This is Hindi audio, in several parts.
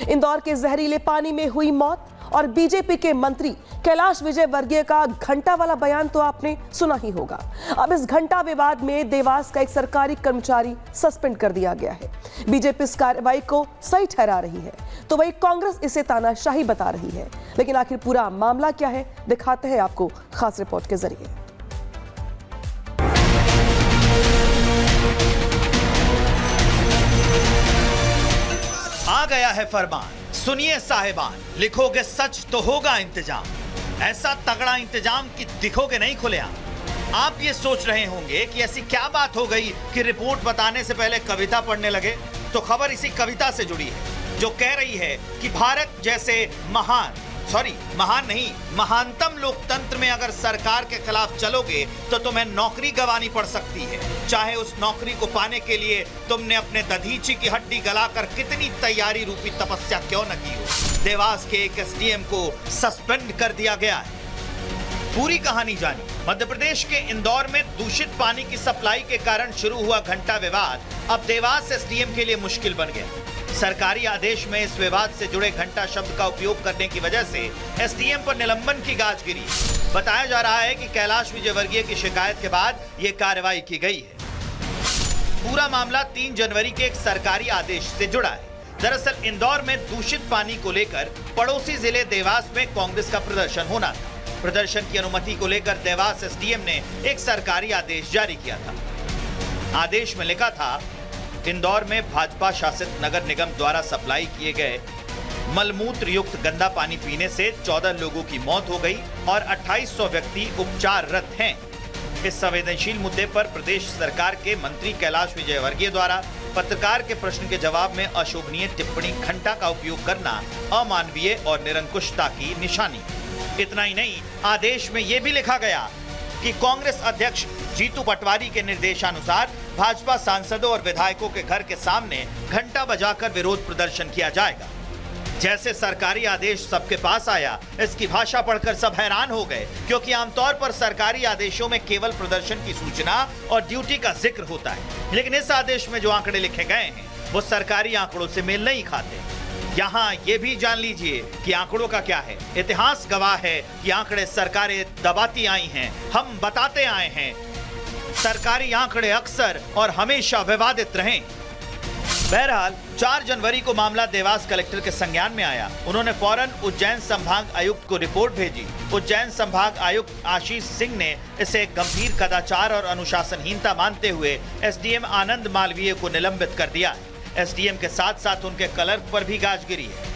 इंदौर के जहरीले पानी में हुई मौत और बीजेपी के मंत्री कैलाश विजयवर्गीय का घंटा वाला बयान तो आपने सुना ही होगा। अब इस घंटा विवाद में देवास का एक सरकारी कर्मचारी सस्पेंड कर दिया गया है। बीजेपी इस कार्रवाई को सही ठहरा रही है तो वही कांग्रेस इसे तानाशाही बता रही है। लेकिन आखिर पूरा मामला क्या है, दिखाते हैं आपको खास रिपोर्ट के जरिए। आ गया है फरमान, सुनिए साहिबान, लिखोगे सच तो होगा इंतजाम। ऐसा तगड़ा इंतजाम कि दिखोगे नहीं खुलेआम। आप ये सोच रहे होंगे कि ऐसी क्या बात हो गई कि रिपोर्ट बताने से पहले कविता पढ़ने लगे। तो खबर इसी कविता से जुड़ी है जो कह रही है कि भारत जैसे महानतम लोकतंत्र में अगर सरकार के खिलाफ चलोगे तो तुम्हें नौकरी गंवानी पड़ सकती है, चाहे उस नौकरी को पाने के लिए तुमने अपने दधीची की हड्डी गलाकर कितनी तैयारी रूपी तपस्या क्यों न की हो। देवास के एक एसडीएम को सस्पेंड कर दिया गया है। पूरी कहानी जानी। मध्य प्रदेश के इंदौर में दूषित पानी की सप्लाई के कारण शुरू हुआ घंटा विवाद अब देवास एसडीएम के लिए मुश्किल बन गया। सरकारी आदेश में इस विवाद से जुड़े घंटा शब्द का उपयोग करने की वजह से एसडीएम पर निलंबन की गाज गिरी। बताया जा रहा है कि कैलाश विजयवर्गीय की शिकायत के बाद यह कार्रवाई की गई है। पूरा मामला 3 जनवरी के एक सरकारी आदेश से जुड़ा है। दरअसल इंदौर में दूषित पानी को लेकर पड़ोसी जिले देवास में कांग्रेस का प्रदर्शन होना था। प्रदर्शन की अनुमति को लेकर देवास एसडीएम ने एक सरकारी आदेश जारी किया था। आदेश में लिखा था, इंदौर में भाजपा शासित नगर निगम द्वारा सप्लाई किए गए मलमूत्र युक्त गंदा पानी पीने से 14 लोगों की मौत हो गई और 2800 व्यक्ति उपचाररत हैं। इस संवेदनशील मुद्दे पर प्रदेश सरकार के मंत्री कैलाश विजयवर्गीय द्वारा पत्रकार के प्रश्न के जवाब में अशोभनीय टिप्पणी घंटा का उपयोग करना अमानवीय और निरंकुशता की निशानी। इतना ही नहीं, आदेश में यह भी लिखा गया कि कांग्रेस अध्यक्ष जीतू पटवारी के निर्देशानुसार भाजपा सांसदों और विधायकों के घर के सामने घंटा बजाकर विरोध प्रदर्शन किया जाएगा। जैसे सरकारी आदेश सबके पास आया, इसकी भाषा पढ़कर सब हैरान हो गए, क्योंकि आमतौर पर सरकारी आदेशों में केवल प्रदर्शन की सूचना और ड्यूटी का जिक्र होता है। लेकिन इस आदेश में जो आंकड़े लिखे गए हैं वो सरकारी आंकड़ों से मेल नहीं खाते। यहाँ ये भी जान लीजिए कि आंकड़ों का क्या है। इतिहास गवाह है कि आंकड़े सरकारें दबाती आई हैं, हम बताते आए हैं। सरकारी आंकड़े अक्सर और हमेशा विवादित रहे। बहरहाल 4 जनवरी को मामला देवास कलेक्टर के संज्ञान में आया। उन्होंने फौरन उज्जैन संभाग आयुक्त को रिपोर्ट भेजी। उज्जैन संभाग आयुक्त आशीष सिंह ने इसे गंभीर कदाचार और अनुशासनहीनता मानते हुए एसडीएम आनंद मालवीय को निलंबित कर दिया है। एसडीएम के साथ साथ उनके क्लर्क पर भी गाज गिरी है।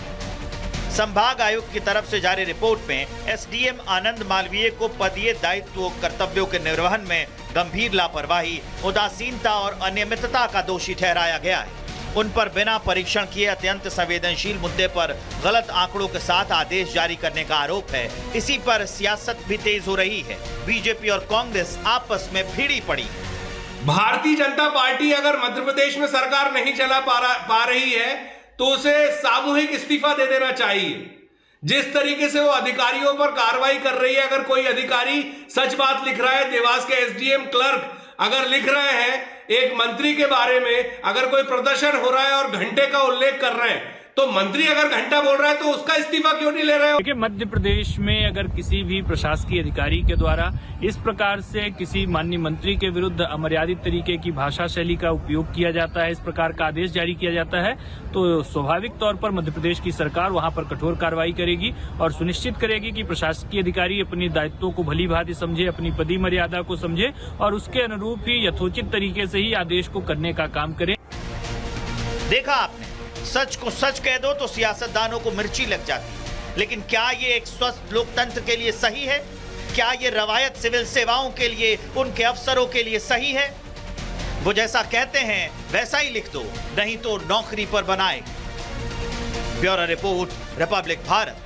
संभाग आयुक्त की तरफ से जारी रिपोर्ट में एसडीएम आनंद मालवीय को पदीय दायित्व कर्तव्यों के निर्वहन में गंभीर लापरवाही, उदासीनता और अनियमितता का दोषी ठहराया गया है। उन पर बिना परीक्षण किए अत्यंत संवेदनशील मुद्दे पर गलत आंकड़ों के साथ आदेश जारी करने का आरोप है। इसी पर सियासत भी तेज हो रही है। बीजेपी और कांग्रेस आपस में भिड़ी पड़ी। भारतीय जनता पार्टी अगर मध्य प्रदेश में सरकार नहीं चला पा रही है तो उसे सामूहिक इस्तीफा दे देना चाहिए। जिस तरीके से वो अधिकारियों पर कार्रवाई कर रही है, अगर कोई अधिकारी सच बात लिख रहा है, देवास के एसडीएम क्लर्क अगर लिख रहे हैं एक मंत्री के बारे में, अगर कोई प्रदर्शन हो रहा है और घंटे का उल्लेख कर रहे हैं, तो मंत्री अगर घंटा बोल रहा है तो उसका इस्तीफा क्यों नहीं ले रहे हो? देखिए, मध्य प्रदेश में अगर किसी भी प्रशासकीय अधिकारी के द्वारा इस प्रकार से किसी माननीय मंत्री के विरुद्ध अमर्यादित तरीके की भाषा शैली का उपयोग किया जाता है, इस प्रकार का आदेश जारी किया जाता है, तो स्वाभाविक तौर पर मध्य प्रदेश की सरकार वहां पर कठोर कार्रवाई करेगी और सुनिश्चित करेगी कि प्रशासकीय अधिकारी अपने दायित्वों को भली भांति समझे, अपनी पदी मर्यादा को समझे और उसके अनुरूप ही यथोचित तरीके से ही आदेश को करने का काम करें। देखा आपने, सच को सच कह दो तो सियासतदानों को मिर्ची लग जाती है। लेकिन क्या ये एक स्वस्थ लोकतंत्र के लिए सही है? क्या ये रवायत सिविल सेवाओं के लिए, उनके अफसरों के लिए सही है? वो जैसा कहते हैं वैसा ही लिख दो, नहीं तो नौकरी पर बनाए। Bureau report, Republic Bharat.